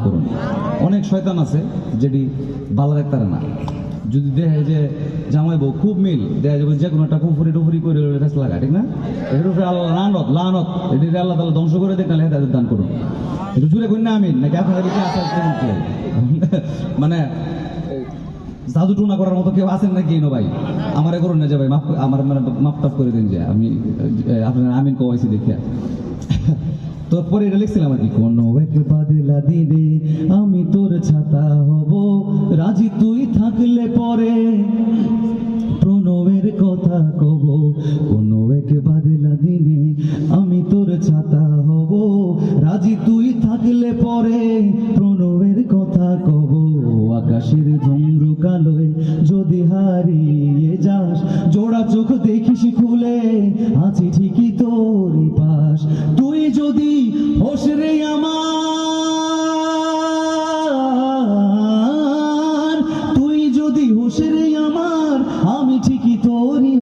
করুন। অনেক শয়তান আছে যেটি ভালো দেখতারে না, যদি দেখে যে জামাই বউ খুব মিল দেখা যাবে যে কোনো একটা কুফুরি টুফুরি করে ফেস লাগা, ঠিক না? এর উপরে আল্লাহ লানত লানত, এটি আল্লাহ তাআলা ধ্বংস করে দেখ, তাহলে তাদের দান করুন। একটু জুড়ে করি না আমিন, নাকি আপনাদের কি আসার মানে জাদু টুনা করার মতো কেউ আছেন নাকি? নো ভাই, আমারে করুন না যে ভাই, মাফ আমার মানে মাপ টাপ করে দিন যে আমি আপনার আমিন কওয়াইছি দেখিয়া। তো পরে এটা লিখছিলাম আর কি, কোনো এক বাদলা দিনে আমি তোর ছাতা হব, রাজি তুই থাকলে পরে প্রণবের কথা কব। কোনো এক বাদলা দিনে আমি তোর ছাতা হব, রাজি তুই থাকলে পরে প্রণবের কথা কব। আকাশের ধুমরু কালোয় যদি হারিয়ে যাস, জোড়া চোখ দেখিস খুলে আছি ঠিকই তোরই পাশ। তুই যদি হোস রে আমার